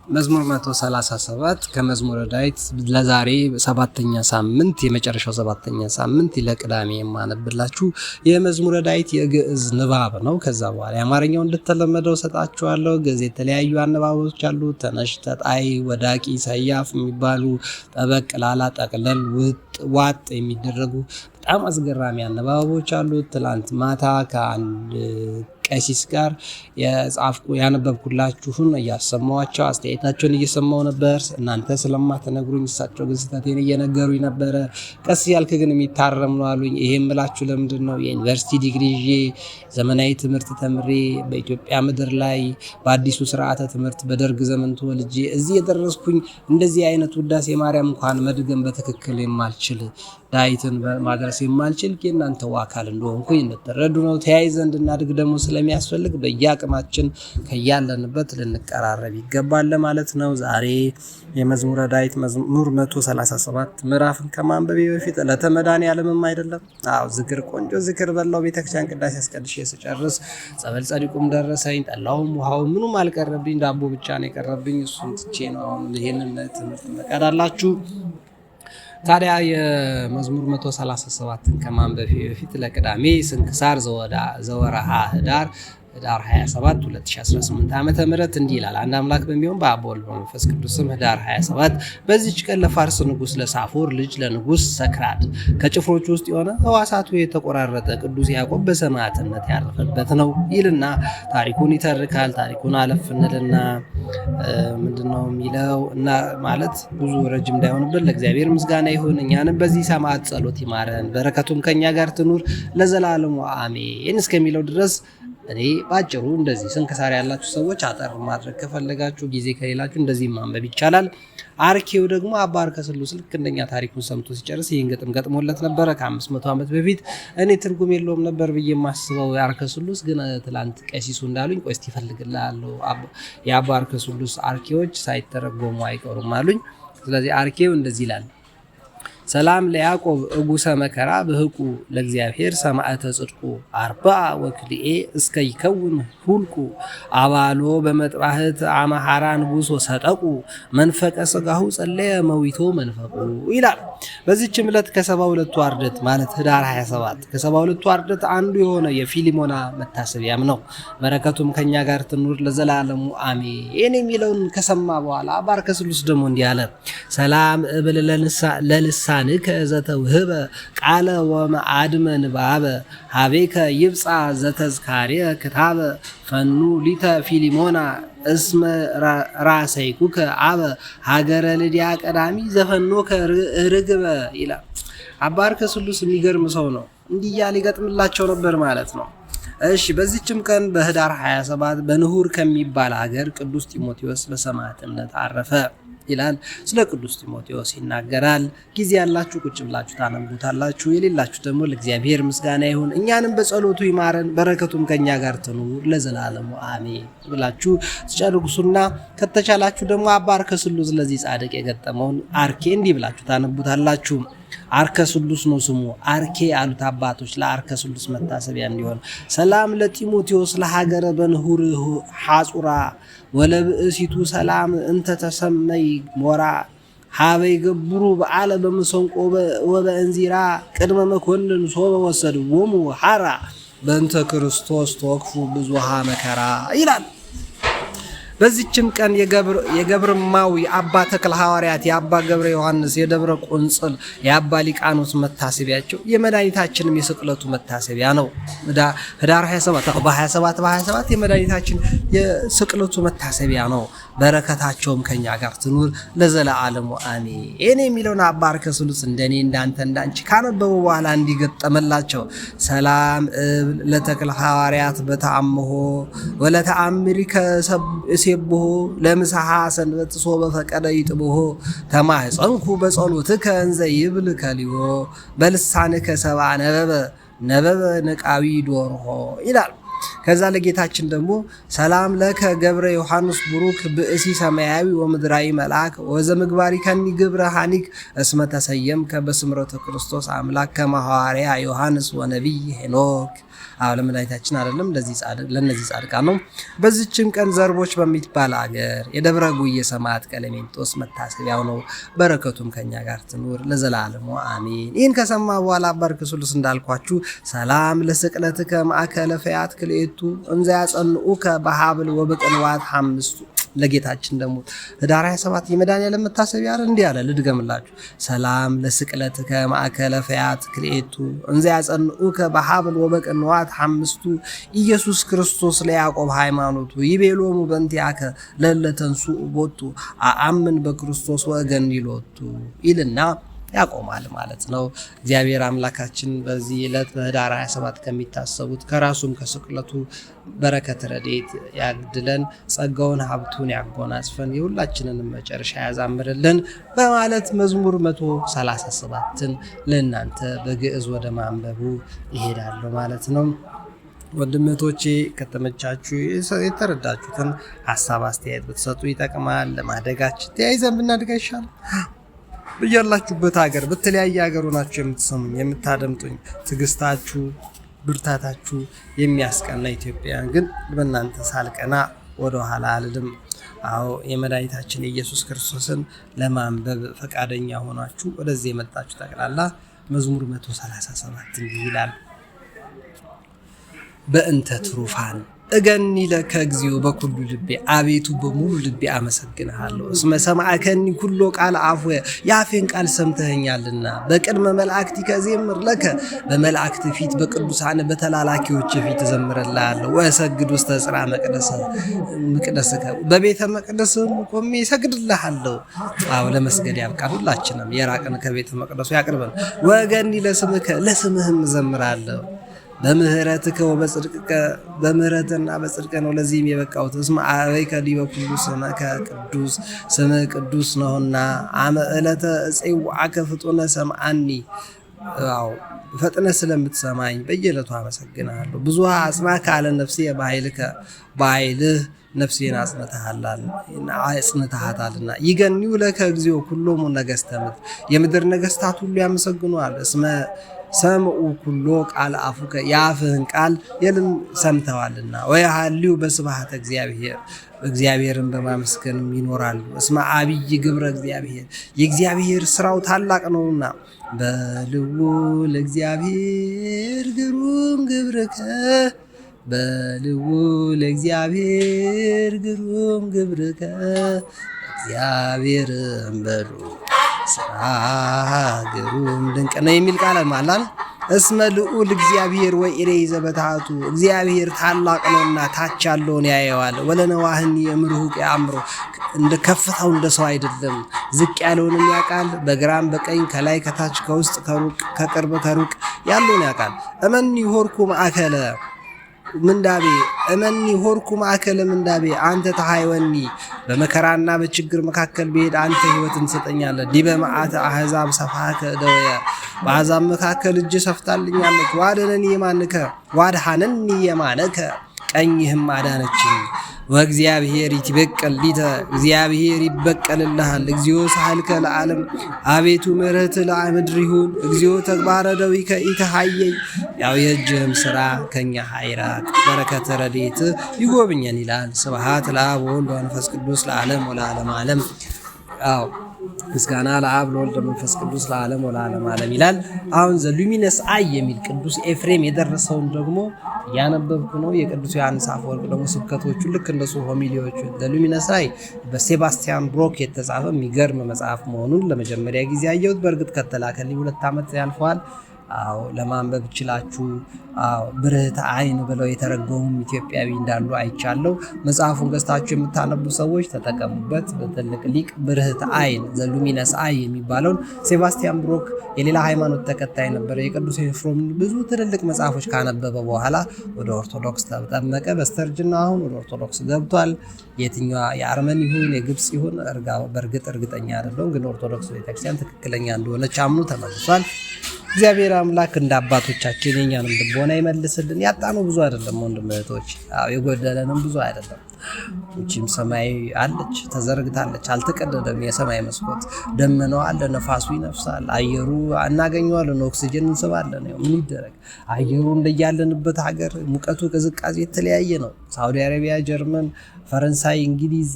መዝሙር 137 ከመዝሙረ ዳዊት ለዛሬ ሰባተኛ ሳምንት የመጨረሻው ሰባተኛ ሳምንት ለቅዳሜ የማነብላችሁ የመዝሙረ ዳዊት የግዕዝ ንባብ ነው። ከዛ በኋላ የአማርኛው እንደተለመደው ሰጣችኋለሁ። ግዕዝ የተለያዩ አነባቦች አሉ። ተነሽ፣ ተጣይ፣ ወዳቂ፣ ሰያፍ የሚባሉ ጠበቅ፣ ላላ፣ ጠቅለል፣ ዋጥ የሚደረጉ በጣም አስገራሚ አነባቦች አሉ። ትላንት ማታ ከአንድ ቀሲስ ጋር ያነበብኩላችሁን እያሰማኋቸው አስተያየታቸውን እየሰማው ነበር። እናንተ ስለማትነግሩኝ እሳቸው ግን ስህተቴን እየነገሩኝ ነበረ። ቀስ ያልክ ግን የሚታረም ነው አሉኝ። ይሄም ብላችሁ ለምንድን ነው? የዩኒቨርሲቲ ዲግሪ ይዤ ዘመናዊ ትምህርት ተምሬ በኢትዮጵያ ምድር ላይ በአዲሱ ስርዓተ ትምህርት በደርግ ዘመን ተወልጄ እዚህ የደረስኩኝ እንደዚህ አይነት ውዳሴ ማርያም እንኳን መድገም በትክክል የማልችል ዳዊትን ማድረስ የማልችል የእናንተው አካል እንደሆንኩኝ እንድትረዱ ነው። ተያይዘ እንድናድግ ደግሞ ስለሚያስፈልግ በየአቅማችን ከያለንበት ልንቀራረብ ይገባል ማለት ነው። ዛሬ የመዝሙረ ዳዊት መዝሙር 137 ምዕራፍን ከማንበቤ በፊት ለተመድኃኔዓለምም አይደለም። ዝክር ቆንጆ ዝክር በላው። ቤተክርስቲያን ቅዳሴ አስቀድሼ ስጨርስ ጸበል ጸዲቁም ደረሰኝ። ጠላውም ውሃው ምኑም አልቀረብኝ፣ ዳቦ ብቻ ነው የቀረብኝ። እሱን ትቼ ነው አሁን ይሄንን ትምህርት መቀዳላችሁ። ታዲያ የመዝሙር 137ን ከማንበቤ በፊት ለቅዳሜ ስንክሳር ዘወርኀ ህዳር 27 2018 ዓመተ ምህረት እንዲህ ይላል። አንድ አምላክ በሚሆን በአብ ወልድ በመንፈስ ቅዱስ ስም ህዳር 27 በዚች ቀን ለፋርስ ንጉስ ለሳፎር ልጅ ለንጉስ ሰክራድ ከጭፍሮቹ ውስጥ የሆነ ሕዋሳቱ የተቆራረጠ ቅዱስ ያዕቆብ በሰማዕትነት ያረፈበት ነው ይልና ታሪኩን ይተርካል። ታሪኩን አለፍንልና ምንድነው የሚለው እና ማለት ብዙ ረጅም እንዳይሆንብን ለእግዚአብሔር ምስጋና ይሁን። እኛንም በዚህ ሰማዕት ጸሎት ይማረን፣ በረከቱም ከኛ ጋር ትኑር ለዘላለሙ አሜን እስከሚለው ድረስ እኔ ባጭሩ እንደዚህ ስንክሳር ያላችሁ ሰዎች አጠር ማድረግ ከፈለጋችሁ ጊዜ ከሌላችሁ እንደዚህ ማንበብ ይቻላል። አርኬው ደግሞ አባ አርከ ስሉስ ልክ እንደኛ ታሪኩን ሰምቶ ሲጨርስ ይህን ግጥም ገጥሞለት ነበረ ከ500 ዓመት በፊት። እኔ ትርጉም የለውም ነበር ብዬ የማስበው የአርከ ስሉስ ግን ትላንት ቀሲሱ እንዳሉኝ ቆይ እስቲ እፈልግልሃለሁ የአባ አርከ ስሉስ አርኬዎች ሳይተረጎሙ አይቀሩም አሉኝ። ስለዚህ አርኬው እንደዚህ ይላል። ሰላም ለያዕቆብ እጉሰ መከራ በህቁ ለእግዚአብሔር ሰማዕተ ጽድቁ አርባ ወክልኤ እስከ ይከውን ሁልቁ አባሎ በመጥባህት አመሃራ ንጉሥ ወሰጠቁ መንፈቀ ስጋሁ ጸለየ መዊቶ መንፈቁ ይላል። በዚህች ዕለት ከ72ቱ አርድእት ማለት ህዳር 27 ከ72ቱ አርድእት አንዱ የሆነ የፊሊሞና መታሰቢያም ነው። በረከቱም ከኛ ጋር ትኑር ለዘላለሙ አሜን የሚለውን ከሰማ በኋላ አባ አርከ ስሉስ ደግሞ እንዲህ አለ። ሰላም እብል ለልሳ ንከ ዘተውህበ ቃለ ወመአድመ ንባበ ሀቤከ ይብፃ ዘተዝካርየ ክታበ ፈኑ ሊተ ፊሊሞና እስመ ራሰይኩከ አበ ሀገረ ልድያ ቀዳሚ ዘፈኖከ ርግበ ይላል። አባ አርከ ስሉስ የሚገርም ሰው ነው። እንዲህ እያለ ይገጥምላቸው ነበር ማለት ነው። እሺ በዚህችም ቀን በህዳር 27 በንሁር ከሚባል ሀገር ቅዱስ ጢሞቴዎስ በሰማዕትነት አረፈ ይላል። ስለ ቅዱስ ጢሞቴዎስ ይናገራል። ጊዜ ያላችሁ ቁጭ ብላችሁ ታነቡታላችሁ፣ የሌላችሁ ደግሞ ለእግዚአብሔር ምስጋና ይሁን። እኛንም በጸሎቱ ይማረን፣ በረከቱም ከኛ ጋር ትኑር ለዘላለሙ አሜን ብላችሁ ትጨርሱና ከተቻላችሁ ደግሞ አባ አርከ ስሉስ ለዚህ ጻድቅ የገጠመውን አርኬ እንዲህ ብላችሁ ታነቡታላችሁ። አርከ ስሉስ ነው ስሙ። አርኬ አሉት አባቶች ለአርከ ስሉስ መታሰቢያ እንዲሆን። ሰላም ለጢሞቴዎስ ለሀገረ በንሁር ሐጹራ ወለብእሲቱ ሰላም እንተ ተሰመይ ሞራ ሀበይ ገብሩ በዓለ በመሰንቆ ወበእንዚራ ቅድመ መኮንን ሶበ ወሰድዎሙ ሐራ በእንተ ክርስቶስ ተወክፉ ብዙሃ መከራ ይላል። በዚህችም ቀን የገብርማው የአባ ተክለ ሐዋርያት የአባ ገብረ ዮሐንስ የደብረ ቁንጽል የአባ ሊቃኖስ መታሰቢያቸው የመድኃኒታችንም የስቅለቱ መታሰቢያ ነው። ህዳር 27 የመድኃኒታችን የስቅለቱ መታሰቢያ ነው። በረከታቸውም ከኛ ጋር ትኑር ለዘላለሙ አሜን የሚለውን አባ አርከ ስሉስ እንደኔ እንዳንተ እንዳንቺ ካነበቡ በኋላ እንዲገጠመላቸው ሰላም ለተክለ ሐዋርያት በተአምሆ ወለተአምሪከ እሴብሖ ለምሳሐ ሰንበት ሶበ ፈቀደ ይጥብሖ ተማኅፀንኩ በጸሎትከ እንዘ ይብል ከሊሆ በልሳንከ ሰብአ ነበበ ንቃዊ ዶርሆ ይላል። ከዛ ለጌታችን ደግሞ ሰላም ለከ ገብረ ዮሐንስ ቡሩክ ብእሲ ሰማያዊ ወምድራዊ መልአክ ወዘምግባሪ ከኒ ግብረ ሐኒክ እስመ ተሰየምከ በስምረተ ክርስቶስ አምላክ ከመሐዋርያ ዮሐንስ ወነቢይ ሄኖክ። ለመድኃኒታችን አይደለም ለነዚህ ጻድቃን ነው። በዚችም ቀን ዘርቦች በሚባል አገር የደብረ ጉዬ ሰማዕት ቀለሜንጦስ መታሰቢያው ነው። በረከቱም ከኛ ጋር ትኑር ለዘላለሙ አሜን። ይህን ከሰማ በኋላ አባ ርክስሉስ እንዳልኳችሁ ሰላም ለስቅለትከ ማእከለ ፈያት ክልኤቱ እንዘ ያጸንዑከ በሀብል ወበቅንዋት ሐምስቱ። ለጌታችን ደግሞ ህዳር 27 የመድኃኒዓለም መታሰቢያ እንዲህ አለ፣ ልድገምላችሁ። ሰላም ለስቅለትከ ማእከለ ፈያት ክልኤቱ እንዘ ያጸንዑከ በሀብል ወበቅንዋት ሐምስቱ ኢየሱስ ክርስቶስ ለያዕቆብ ሃይማኖቱ ይቤሎሙ በእንቲአከ ለእለ ተንሥኡ ቦቱ አአምን በክርስቶስ ወእገኒሎቱ ይልና ያቆማል ማለት ነው። እግዚአብሔር አምላካችን በዚህ ዕለት በህዳር 27 ከሚታሰቡት ከራሱም ከስቅለቱ በረከት ረድኤት ያግድለን፣ ጸጋውን ሀብቱን ያጎናጽፈን፣ የሁላችንንም መጨረሻ ያዛምርልን በማለት መዝሙር 137ን ለእናንተ በግዕዝ ወደ ማንበቡ ይሄዳለሁ ማለት ነው። ወንድሞቼ ከተመቻችሁ የተረዳችሁትን ሀሳብ አስተያየት ብትሰጡ ይጠቅማል። ለማደጋችን ተያይዘን ብናድጋ ይሻላል። በያላችሁበት ሀገር በተለያየ ሀገር ሆናችሁ የምትሰሙኝ የምታደምጡኝ ትዕግስታችሁ ብርታታችሁ የሚያስቀና ኢትዮጵያን ግን በእናንተ ሳልቀና ወደ ኋላ አልልም። የመድኃኒታችን የኢየሱስ ክርስቶስን ለማንበብ ፈቃደኛ ሆናችሁ ወደዚህ የመጣችሁ ጠቅላላ መዝሙር 137 እንዲህ ይላል። በእንተ ትሩፋን እገኒ ለከ እግዚኦ በኩሉ ልቤ፣ አቤቱ በሙሉ ልቤ አመሰግንሃለሁ። እስመ ሰማዕከኒ ኩሎ ቃል አፍወ፣ የአፌን ቃል ሰምተኸኛልና። በቅድመ መላእክቲከ እዜምር ለከ፣ በመላእክት ፊት በቅዱሳን በተላላኪዎች ፊት እዘምርልሃለሁ። ወእሰግድ ውስተ ጽርሐ መቅደስከ፣ በቤተ መቅደስም ቆሜ እሰግድልሃለሁ። ለመስገድ ያብቃን። ሁላችንም የራቅን ከቤተ መቅደሱ ያቅርበን። ወእገኒ ለስምከ፣ ለስምህም እዘምራለሁ። በምህረትከ ወበጽድቅከ፣ በምህረትና በጽድቅ ነው ለዚህም የበቃሁት። እስመ አበይከ ዲበ ኩሉ ስመከ ቅዱስ፣ ስምህ ቅዱስ ነውና። አመ ዕለተ እፄውዐከ ፍጡነ ሰምዐኒ፣ ፈጥነ ስለምትሰማኝ በየዕለቱ አመሰግናለሁ። ብዙኃ አጽናከ አለ ነፍሴ በኃይልከ፣ በኃይልህ ነፍሴን አጽንተሃታልና። ይገኒው ለከ እግዚኦ ኩሎሙ ነገሥተ ምድር፣ የምድር ነገሥታት ሁሉ ያመሰግኑሃል። እስመ ሰምዑ ኩሎ ቃል አፉከ፣ የአፍህን ቃል ሰምተዋልና። ወየሃልዩ በስብሐተ እግዚአብሔር፣ እግዚአብሔርን በማመስገንም ይኖራሉ። እስመ አብይ ግብረ እግዚአብሔር፣ የእግዚአብሔር ስራው ታላቅ ነውና። በልዑ ለእግዚአብሔር ግሩም ግብርከ፣ በልዑ ለእግዚአብሔር ግሩም ግብርከ፣ እግዚአብሔርን በሉ ስራ ግሩም ድንቅ ነው የሚል ቃል ማላል። እስመ ልዑል እግዚአብሔር ወኢሬይ ዘበታቱ፣ እግዚአብሔር ታላቅ ነውና ታች ያለውን ያየዋል። ወለነዋህኒ የምርሁቅ ያምሮ፣ እንደ ከፍታው እንደ ሰው አይደለም። ዝቅ ያለውንም ያውቃል። በግራም በቀኝ ከላይ ከታች ከውስጥ ከሩቅ ከቅርብ ከሩቅ ያለውን ያውቃል። እመኒ ሆርኩ ማእከለ ምንዳቤ፣ እመኒ ሆርኩ ማእከለ ምንዳቤ አንተ ተሃይወኒ፣ በመከራና በችግር መካከል ብሄድ አንተ ሕይወትን ትሰጠኛለህ። ዲበ መዓተ አሕዛብ ሰፋከ እደወየ፣ በአሕዛብ መካከል እጅ ሰፍታልኛለች። ዋደነኒ የማንከ ዋድሃነኒ የማነከ፣ ቀኝህም አዳነችኝ። ወእግዚአብሔር ይትበቀል ሊተ፣ እግዚአብሔር ይበቀልልሃል። እግዚኦ ሳህልከ ለዓለም፣ አቤቱ ምሕረት ለምድር ይሁን። እግዚኦ ተግባረ ደዊከ ኢተሃየይ፣ የእጅህም ስራ ከኛ አይራቅ። በረከተ ረድኤት ይጎብኘን ይላል። ስብሐት ለአብ ወወልድ ወመንፈስ ቅዱስ ለዓለም ወለዓለመ ዓለም። ምስጋና ለአብ ለወልድ ለመንፈስ ቅዱስ ለዓለም ወለዓለመ ዓለም ይላል። አሁን ዘሉሚነስ አይ የሚል ቅዱስ ኤፍሬም የደረሰውን ደግሞ ያነበብኩ ነው። የቅዱስ ዮሐንስ አፈወርቅ ደግሞ ስብከቶቹ ልክ እንደሱ ሆሚሊዎቹ ዘሉሚነስ አይ በሴባስቲያን ብሮክ የተጻፈ የሚገርም መጽሐፍ መሆኑን ለመጀመሪያ ጊዜ አየሁት። በእርግጥ ከተላከልኝ 2 ዓመት ያልፈዋል። ለማንበብ ይችላችሁ። ብርህት አይን ብለው የተረጎሙም ኢትዮጵያዊ እንዳሉ አይቻለው። መጽሐፉን ገዝታችሁ የምታነቡ ሰዎች ተጠቀሙበት። በትልቅ ሊቅ ብርህት አይን ዘሉሚነስ አይ የሚባለውን ሴባስቲያን ብሮክ የሌላ ሃይማኖት ተከታይ ነበረ። የቅዱስ ኤፍሬም ብዙ ትልልቅ መጽሐፎች ካነበበ በኋላ ወደ ኦርቶዶክስ ተጠመቀ። በስተርጅና አሁን ወደ ኦርቶዶክስ ገብቷል። የትኛዋ የአርመን ይሁን የግብፅ ይሁን በእርግጥ እርግጠኛ አይደለሁም፣ ግን ኦርቶዶክስ ቤተክርስቲያን ትክክለኛ እንደሆነች አምኑ ተመልሷል። እግዚአብሔር አምላክ እንደ አባቶቻችን የኛንም ልቦና ይመልስልን። ያጣነው ብዙ አይደለም ወንድም እህቶች፣ የጎደለንም ብዙ አይደለም። እቺም ሰማይ አለች፣ ተዘርግታለች፣ አልተቀደደም። የሰማይ መስኮት ደመናው አለ፣ ነፋሱ ይነፍሳል፣ አየሩ እናገኘዋለን፣ ኦክሲጅን እንስባለን። ምን ይደረግ? አየሩ እንደያለንበት ሀገር ሙቀቱ፣ ቅዝቃዜ የተለያየ ነው። ሳውዲ አረቢያ፣ ጀርመን፣ ፈረንሳይ፣ እንግሊዝ፣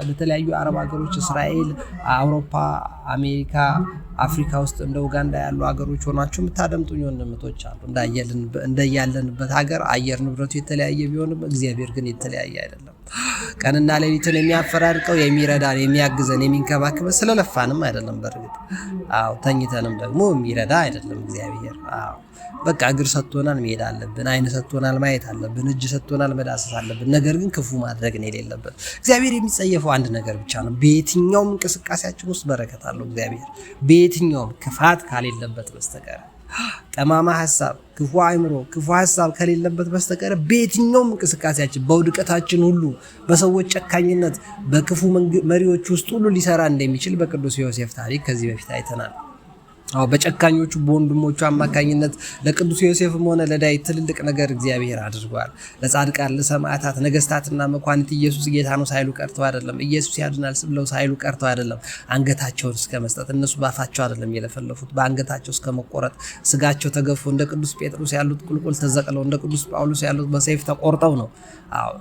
ለተለያዩ አረብ ሀገሮች፣ እስራኤል፣ አውሮፓ፣ አሜሪካ፣ አፍሪካ ውስጥ እንደ ኡጋንዳ ያሉ ሀገሮች ሆናችሁ የምታደምጡኝ ወንድምቶች አሉ። እንደያለንበት ሀገር አየር ንብረቱ የተለያየ ቢሆንም እግዚአብሔር ግን የተለያየ አይደለም። ቀንና ሌሊትን የሚያፈራርቀው የሚረዳን፣ የሚያግዘን፣ የሚንከባከበን ስለለፋንም አይደለም። በእርግጥ ተኝተንም ደግሞ የሚረዳ አይደለም እግዚአብሔር። በቃ እግር ሰጥቶናል፣ መሄድ አለብን። አይን ሰጥቶናል፣ ማየት አለብን። እጅ ሰጥቶናል፣ መዳሰስ አለብን። ነገር ግን ክፉ ማድረግ ነው የሌለበት። እግዚአብሔር የሚጸየፈው አንድ ነገር ብቻ ነው። በየትኛውም እንቅስቃሴያችን ውስጥ በረከት አለው እግዚአብሔር፣ በየትኛውም ክፋት ከሌለበት በስተቀር፣ ጠማማ ሀሳብ፣ ክፉ አእምሮ፣ ክፉ ሀሳብ ከሌለበት በስተቀር በየትኛውም እንቅስቃሴያችን፣ በውድቀታችን ሁሉ፣ በሰዎች ጨካኝነት፣ በክፉ መሪዎች ውስጥ ሁሉ ሊሰራ እንደሚችል በቅዱስ ዮሴፍ ታሪክ ከዚህ በፊት አይተናል። በጨካኞቹ በወንድሞቹ አማካኝነት ለቅዱስ ዮሴፍም ሆነ ለዳዊት ትልልቅ ነገር እግዚአብሔር አድርጓል። ለጻድቃን፣ ለሰማዕታት፣ ነገስታትና መኳንንት ኢየሱስ ጌታ ነው ሳይሉ ቀርተው አይደለም። ኢየሱስ ያድናል ብለው ሳይሉ ቀርተው አይደለም። አንገታቸውን እስከ መስጠት፣ እነሱ ባፋቸው አይደለም የለፈለፉት፣ በአንገታቸው እስከ መቆረጥ፣ ስጋቸው ተገፎ እንደ ቅዱስ ጴጥሮስ ያሉት ቁልቁል ተዘቅለው፣ እንደ ቅዱስ ጳውሎስ ያሉት በሰይፍ ተቆርጠው ነው።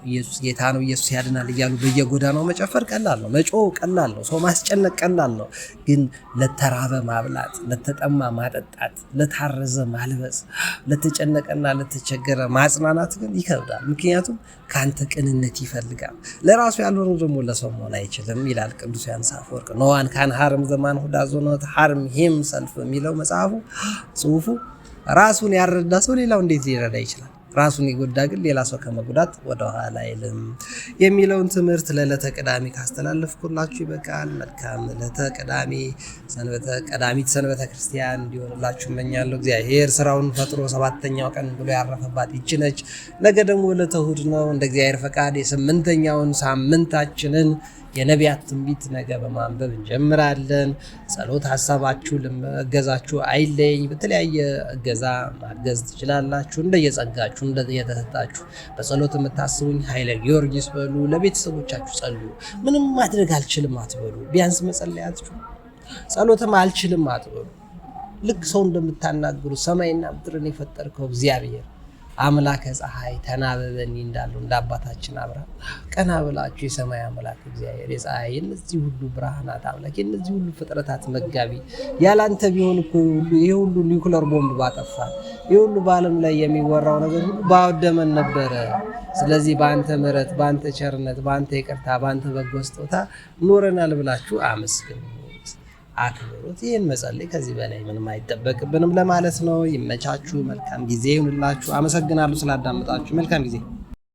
ኢየሱስ ጌታ ነው፣ ኢየሱስ ያድናል እያሉ በየጎዳናው መጨፈር ቀላል ነው። መጮህ ቀላል ነው። ሰው ማስጨነቅ ቀላል ነው። ግን ለተራበ ማብላት፣ ለተጠማ ማጠጣት፣ ለታረዘ ማልበስ፣ ለተጨነቀና ለተቸገረ ማጽናናት ግን ይከብዳል። ምክንያቱም ከአንተ ቅንነት ይፈልጋል። ለራሱ ያልሆነ ደግሞ ለሰው መሆን አይችልም ይላል ቅዱስ ዮሐንስ አፈወርቅ። ኖዋን ካን ሀርም ዘማን ሁዳ ዞነት ሀርም ሂም ሰልፍ የሚለው መጽሐፉ ጽሁፉ ራሱን ያረዳ ሰው ሌላው እንዴት ሊረዳ ይችላል? ራሱን የጎዳ ግን ሌላ ሰው ከመጉዳት ወደኋላ አይልም የሚለውን ትምህርት ለዕለተ ቅዳሜ ካስተላለፍኩላችሁ ይበቃል። መልካም ዕለተ ቅዳሜ፣ ቀዳሚት ሰንበተ ክርስቲያን እንዲሆንላችሁ እመኛለሁ። እግዚአብሔር ስራውን ፈጥሮ 7ኛው ቀን ብሎ ያረፈባት ይህች ነች። ነገ ደግሞ ዕለተ እሑድ ነው። እንደ እግዚአብሔር ፈቃድ የ8ኛውን ሳምንታችንን የነቢያት ትንቢት ነገ በማንበብ እንጀምራለን። ጸሎት ሀሳባችሁ እገዛችሁ አይለኝ። በተለያየ እገዛ ማገዝ ትችላላችሁ፣ እንደየጸጋችሁ እንደየተሰጣችሁ። በጸሎት የምታስቡኝ ኃይለ ጊዮርጊስ በሉ። ለቤተሰቦቻችሁ ጸልዩ። ምንም ማድረግ አልችልም አትበሉ። ቢያንስ መጸለያችሁ። ጸሎትም አልችልም አትበሉ። ልክ ሰው እንደምታናግሩ ሰማይና ምድርን የፈጠርከው እግዚአብሔር አምላከ ፀሐይ ተናበበኒ እንዳለው እንደ አባታችን አብርሃም ቀና ብላችሁ የሰማይ አምላክ እግዚአብሔር የፀሐይ የነዚህ ሁሉ ብርሃናት አምላክ የነዚህ ሁሉ ፍጥረታት መጋቢ ያላንተ ቢሆን እኮ ይሄ ሁሉ ኒውክለር ቦምብ ባጠፋ፣ ይሄ ሁሉ በዓለም ላይ የሚወራው ነገር ሁሉ ባወደመን ነበረ። ስለዚህ በአንተ ምሕረት፣ በአንተ ቸርነት፣ በአንተ ይቅርታ፣ በአንተ በጎ ስጦታ ኖረናል ብላችሁ አመስግኑ፣ አክብሩት። ይህን መጸለይ ከዚህ በላይ ምንም አይጠበቅብንም ለማለት ነው። ይመቻችሁ። መልካም ጊዜ ይሁንላችሁ። አመሰግናለሁ ስላዳመጣችሁ። መልካም ጊዜ